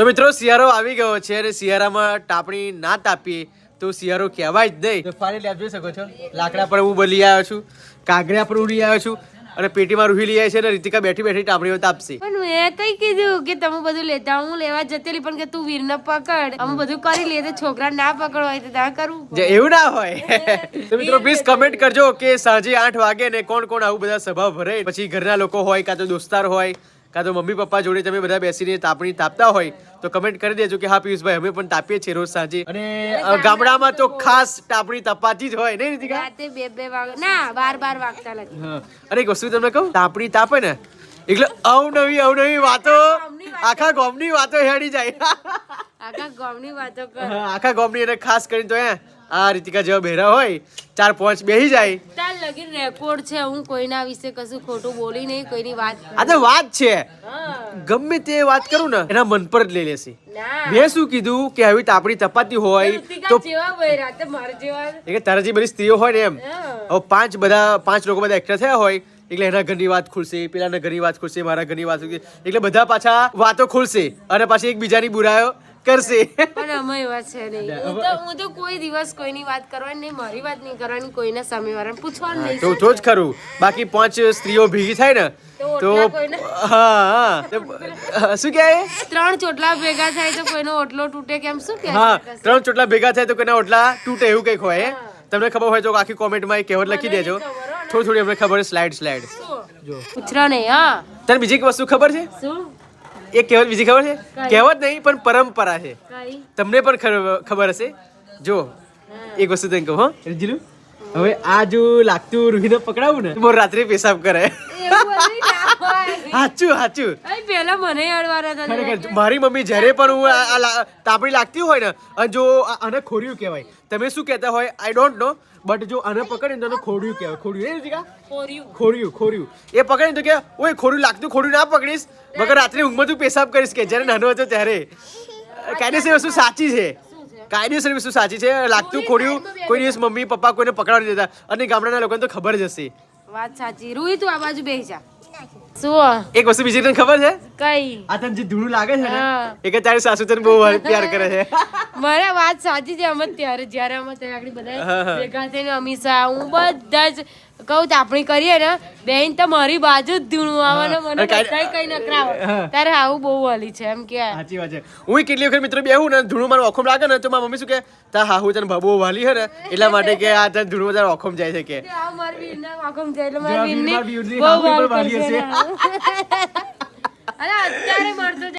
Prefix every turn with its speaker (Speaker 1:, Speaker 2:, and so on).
Speaker 1: તો મિત્રો શિયાળો આવી ગયો છે અને શિયાળામાં તાપણી ના તાપીએ તો શિયાળો કહેવાય જ નહીં. તો ફાઇનલી આપ જોઈ શકો છો લાકડા પર હું લઈ આવ્યો છું, કાગડા પર હું લઈ આવ્યો છું અને પેટીમાં રૂહી લઈ આવી છે અને રીતિકા બેઠી બેઠી તાપણીઓ તાપશે.
Speaker 2: પણ મેં કઈ કીધું કે તમે બધું લેતા હું લેવા જતેલી પણ કે તું વીરને પકડ, અમે બધું કરી લઈએ તો છોકરા ના પકડો હોય તો ત્યાં કરવું
Speaker 1: જે એવું ના હોય. તો મિત્રો પ્લીઝ કમેન્ટ કરજો કે સાંજે 8 વાગે ને કોણ કોણ આવું બધા સભા ભરે, પછી ઘરના લોકો હોય કાં તો દોસ્તાર હોય કાં તો મમ્મી પપ્પા જોડે તમે બધા બેસીને તાપણી તાપતા હોય તો કમેન્ટ કરી દેજો કે હા પિયુષભાઈ અમે પણ તાપીએ છીએ રોજ સાંજે. અને ગામડામાં તો ખાસ તાપણી તપાતી જ હોય ને રીતિકા?
Speaker 2: રાતે 2 વાગે ના 12 વાગતા નથી.
Speaker 1: અને એક વસ્તુ તમને કહું, તાપણી તાપે ને એટલે અવનવી વાતો આખા ગામની વાતો હેડી જાય.
Speaker 2: આખા ગામની વાતો કર.
Speaker 1: આખા ગામની અને ખાસ કરીને તો આ રીતિકા જેવા બહેરા હોય 4-5 બેહી જાય.
Speaker 2: તાર લગીન રેકોર્ડ છે, હું કોઈના વિશે કશું ખોટું બોલી નહીં, કોઈની વાત
Speaker 1: આ તો વાત છે, ગમે તે વાત કરું ને એના મન પર જ લઈ લેશે. મેં શું કીધું કે આવી તાપણી તપાતી હોય તો
Speaker 2: જેવા બૈરા તે માર જેવા
Speaker 1: કે તારા જે બધી સ્ત્રીઓ હોય ને એમ હવે 5 લોકો બધા એકઠા થયા હોય એટલે એના ઘરની વાત ખુલશે, પેલાના ઘરની વાત ખુલશે, મારા ઘરની વાત ખુલશે, એટલે બધા પાછા વાતો ખુલશે અને પાછી એકબીજાની બુરાઈઓ કરશે.
Speaker 2: પણ અમે એવા છે નહીં. હું તો કોઈ દિવસ કોઈની વાત કરવાની નહીં, મારી વાત નહીં કરવાની, કોઈના સામેવાળાને પૂછવાનું નહીં.
Speaker 1: તો જ ખરું. બાકી 5 સ્ત્રીઓ ભેગી થાય ને તો હા શું કહે
Speaker 2: 3 ચોટલા ભેગા થાય તો કોઈનો ઓટલો તૂટે કેમ શું કહે?
Speaker 1: હા 3 ચોટલા ભેગા થાય તો કોઈના ઓટલા તૂટે એવું કંઈક હોય. તમને ખબર હોય તો આખી કોમેન્ટમાં કહેવત લખી દેજો. થોડી અમને ખબર સ્લાઇડ જો
Speaker 2: પૂછરા નહીં. હા
Speaker 1: તને બીજી એક વસ્તુ ખબર છે?
Speaker 2: શું?
Speaker 1: એક કહેવત બીજી ખબર છે? કહેવત નહીં પણ પરંપરા છે,
Speaker 2: કઈ?
Speaker 1: તમને પણ ખબર હશે. જો એક વસ્તુ તને કહું, હા જીલું, હવે આ જો લાગતું રૂહીને પકડાવું ને મોર રાત્રે પેશાબ કરે. સાચું
Speaker 2: પેલા મને અડવાના હતા.
Speaker 1: ખરેખર મારી મમ્મી જ્યારે પણ હું આ તાપણી લાગતી હોય ને અને જો આને ખોડિયું કહેવાય, તમે શું કહેતા હોય આઈ ડોન્ટ નો, બટ જો આને પકડે ને તો ખોડિયું કહેવાય. ખોડિયું એ પકડે ને તો કે ઓય ખોડિયું લાગતું, ખોડિયું ના પકડીશ મગર રાત્રે ઊંઘમાં તું પેશાબ કરીશ કે જ્યારે નાનો હતો ત્યારે. કાયદેસર વસ્તુ સાચી છે, કાયદેસર વસ્તુ સાચી છે. લાગતું ખોડિયું કોઈ દિવસ મમ્મી પપ્પા કોઈને પકડાવી દેતા અને ગામડાના લોકોને તો ખબર જ હશે.
Speaker 2: વાત સાચી. રૂહી તું આ બાજુ બેસી જા. શું
Speaker 1: એક વસ્તુ બીજી તને ખબર છે?
Speaker 2: કઈ?
Speaker 1: આ તને જે ધૂળું લાગે છે ને એ કે તારી સાસુ તને બહુ પ્યાર કરે છે.
Speaker 2: મારા વાત સાચી છે. અમે ત્યારે જ્યારે અમે ત્યાં આગળ બધા ભેગા થઈને અમીષા હું બધા જ કહું તાપણી કરીએ ને બેન તો મારી બાજુ જ ધૂણું આવે ને મને બધાય કઈ નકરાવે તારે આવું બહુ વાલી છે એમ કે.
Speaker 1: સાચી વાત છે. હું કેટલી વખત મિત્રો બેહું ને ધૂણું મારું ઓખમ લાગે ને તો મારી મમ્મી શું કે તા હાહુ તને બહુ વાલી છે ને એટલા માટે કે આ તને ધૂણું તારા ઓખમ જાય છે કે
Speaker 2: મારી વીરના ઓખમ જાય એટલે મારી વીરની બહુ વાલી છે. અરે અત્યારે મળતો